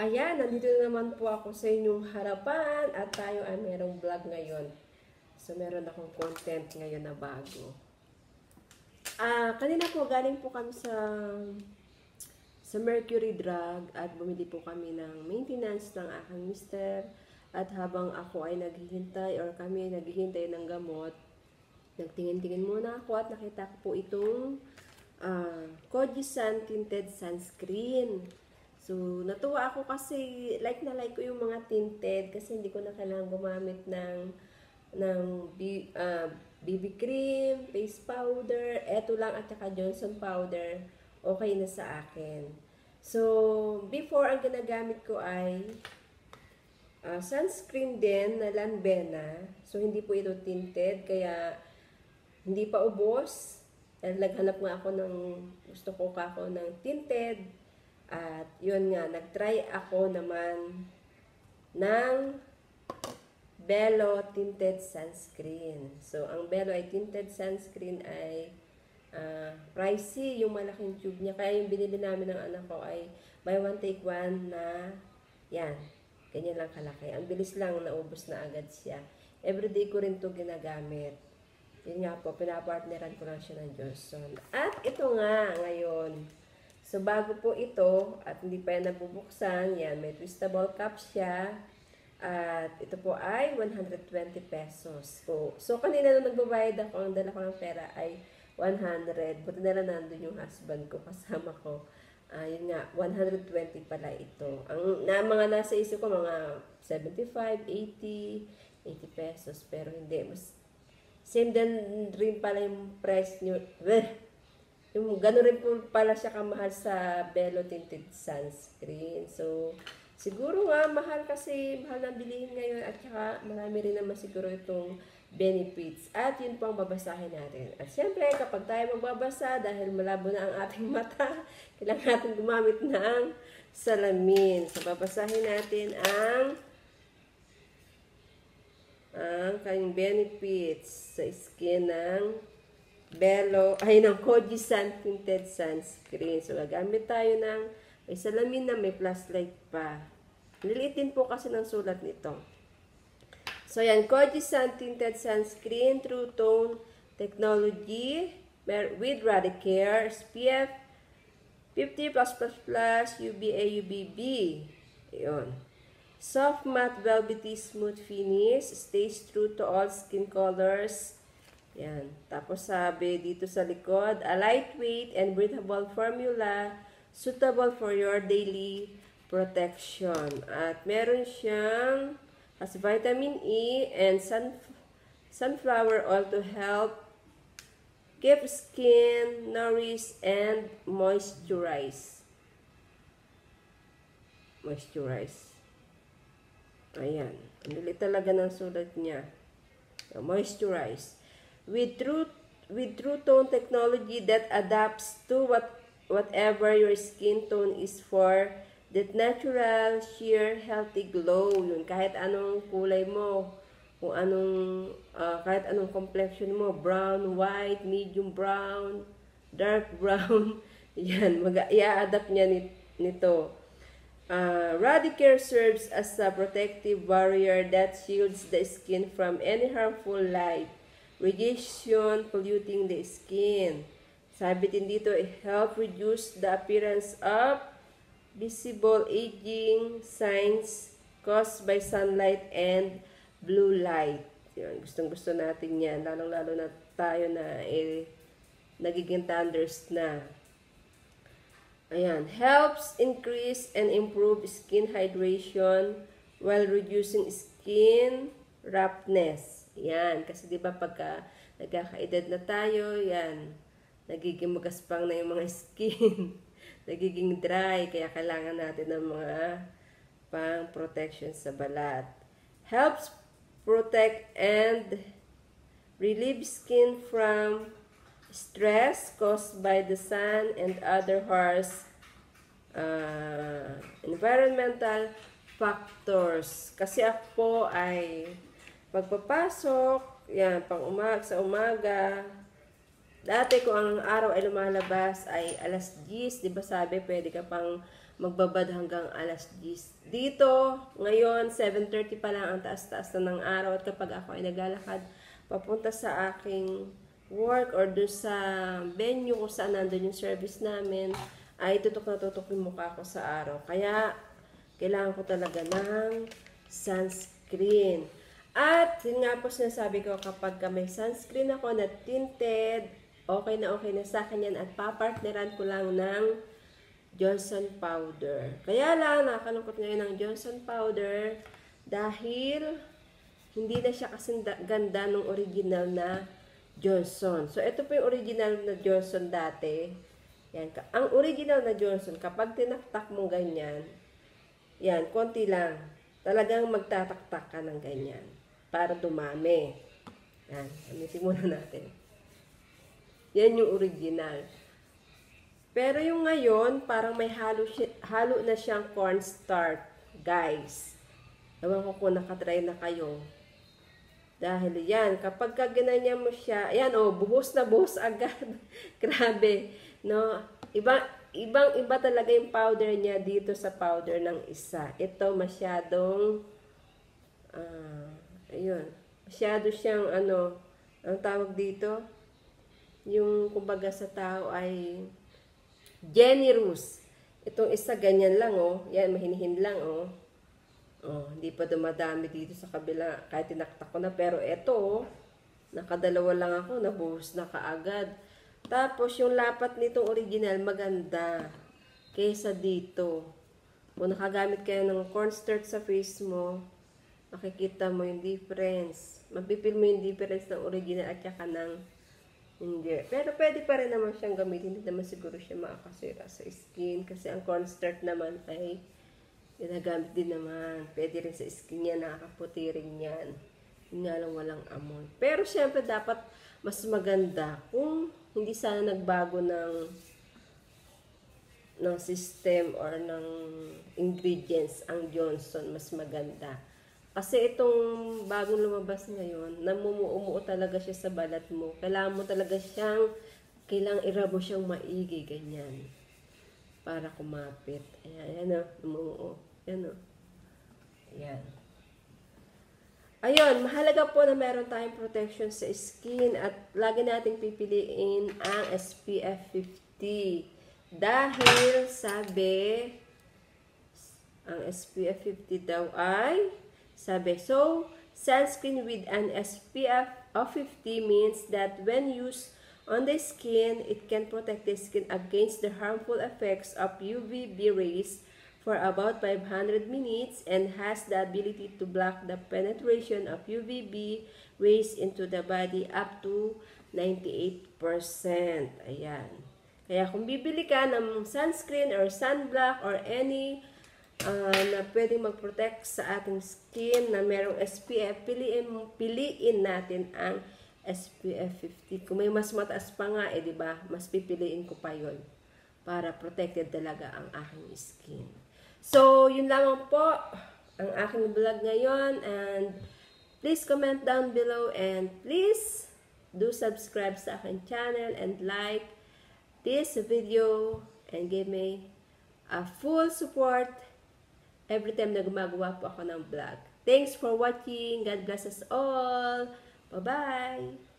Ayan, nandito na naman po ako sa inyong harapan at tayo ay merong vlog ngayon. So, meron akong content ngayon na bago. Kanina po galing po kami sa Mercury Drug at bumili po kami ng maintenance ng aking mister. At habang ako ay naghihintay or kami ay naghihintay ng gamot, nagtingin-tingin muna ako at nakita ko po itong Kojisan Tinted Sunscreen. So, natuwa ako kasi like na like ko yung mga tinted kasi hindi ko na kailangan gumamit ng BB cream, face powder, eto lang at saka Johnson powder, okay na sa akin. So, before ang ginagamit ko ay sunscreen din na Lanvena. So, hindi po ito tinted kaya hindi pa ubos. Naghanap nga ako gusto ko ng tinted. At yun nga, nag-try ako naman ng Bello Tinted Sunscreen. So, ang Bello ay tinted sunscreen ay pricey, yung malaking tube niya. Kaya yung binili namin ng anak ko ay buy one take one na yan. Ganyan lang kalaki. Ang bilis lang, naubos na agad siya. Everyday ko rin to ginagamit. Yun nga po, pinapartneran ko lang siya ng Johnson. At ito nga, ngayon. So, bago po ito, at hindi pa yan nabubuksan, yan, may twistable cup siya. At ito po ay 120 pesos. So kanina nung nagbabayad ako, ang dala ko ng pera ay 100. Buti na lang nandun yung husband ko, kasama ko. Yun nga, 120 pala ito. Mga nasa isip ko, mga 75, 80 pesos. Pero hindi, mas same din rin pala yung price nyo. Yung gano'n rin po pala siya kamahal sa Bello Tinted Sunscreen. So, siguro nga, mahal kasi, mahal na bilihin ngayon at saka marami rin naman siguro itong benefits. At yun po ang babasahin natin. At syempre, kapag tayo magbabasa, dahil malabo na ang ating mata, kailangan natin gumamit ng salamin. So, babasahin natin ang kanyang benefits sa skin ng Bello, ng Kojisan Tinted Sunscreen. So, gagamit tayo ng may salamin na may flashlight pa. Niliitin po kasi ng sulat nito. So, yan, Kojisan Tinted Sunscreen, True Tone Technology with Radicare, SPF 50+++, UVA, UVB. Ayun. Soft, matte, velvety, smooth finish, stays true to all skin colors. Yan. Tapos sabi dito sa likod, a lightweight and breathable formula suitable for your daily protection. At meron siyang has vitamin E and sunflower oil to help keep skin nourished and moisturize. Ayan. Ang lilit talaga ng sulat niya. Moisturize. With true tone technology that adapts to whatever your skin tone is for that natural, sheer, healthy glow. Yun, kahit anong kulay mo, kung kahit anong complexion mo, brown, white, medium brown, dark brown, yan, i-adapt niya nito. Radicare serves as a protective barrier that shields the skin from any harmful light, radiation polluting the skin. Sabi din dito, it help reduce the appearance of visible aging signs caused by sunlight and blue light. Yun, gustong-gusto natin yan, lalong-lalo na tayo na nagiging thunders na. Ayan, helps increase and improve skin hydration while reducing skin roughness. Yan, kasi di ba pagka nagkakaedad na tayo, yan, nagiging magaspang na yung mga skin, nagiging dry, kaya kailangan natin ng mga pang-protection sa balat. Helps protect and relieve skin from stress caused by the sun and other harsh environmental factors. Kasi ako ay pagpapasok, yan, sa umaga, Dati kung ang araw ay lumalabas ay alas 10, di ba sabi, pwede ka pang magbabad hanggang alas 10. Dito, ngayon, 7:30 pa lang ang taas-taas na ng araw at kapag ako ay naglalakad papunta sa aking work or doon sa venue kung saan nandun yung service namin, ay tutok na tutok yung mukha ko sa araw. Kaya, kailangan ko talaga ng sunscreen. At, yun nga po sinasabi ko, kapag may sunscreen ako na tinted, okay na sa akin yan at papartneran ko lang ng Johnson powder. Kaya lang, nakakalungkot ngayon ng Johnson powder dahil hindi na siya kasing ganda ng original na Johnson. So, ito po yung original na Johnson dati. Yan. Ang original na Johnson, kapag tinaktak mo ganyan, yan, konti lang. Talagang magtataktak ka ng ganyan para dumami. Yan. Amitin muna natin. Yan yung original. Pero yung ngayon, parang may halo na siyang cornstarch, guys. Ewan ko kung nakatry na kayo. Dahil yan, kapag ginanyan mo siya, ayan buhos na buhos agad. Grabe, no? Iba talaga yung powder niya dito sa powder ng isa. Ito masyadong, masyado siyang ang tawag dito, yung kumbaga sa tao ay generous. Itong isa ganyan lang, yan, mahinihin lang, hindi pa dumadami dito sa kabila, kahit tinaktak ko na. Pero ito, nakadalawa lang ako, nabuhos na kaagad. Tapos, yung lapat nitong original, maganda. Kaysa dito. Kung nakagamit kayo ng cornstarch sa face mo, makikita mo yung difference. Mapipil mo yung difference ng original at saka ng hindi. Pero pwede pa rin naman siyang gamitin. Hindi naman siguro siya makakasira sa skin. Kasi ang cornstarch naman ay ginagamit din naman. Pwede rin sa skin niya, nakakaputi rin yan. Yun nga lang walang amoy. Pero syempre dapat mas maganda kung hindi sana nagbago ng system or ng ingredients ang Johnson, mas maganda. Kasi itong bagong lumabas ngayon, namumuo talaga siya sa balat mo. Kailangan mo talaga kailangan irabo siyang maigi, ganyan. Para kumapit. Ayan, namumuo. Ayan, Ayan. Ayun, mahalaga po na meron tayong protection sa skin at lagi nating pipiliin ang SPF 50. Dahil, sabi, ang SPF 50 daw ay, so, sunscreen with an SPF of 50 means that when used on the skin, it can protect the skin against the harmful effects of UVB rays for about 500 minutes and has the ability to block the penetration of UVB rays into the body up to 98%. Ayan. Kaya kung bibili ka ng sunscreen or sunblock or any na pwedeng mag-protect sa ating skin na merong SPF, piliin natin ang SPF 50. Kung may mas mataas pa nga, di ba? Mas pipiliin ko pa yon para protected talaga ang aking skin. So, yun lamang po ang aking vlog ngayon. And please comment down below and please do subscribe sa aking channel and like this video and give me a full support every time na gumagawa po ako ng vlog. Thanks for watching. God bless us all. Bye-bye.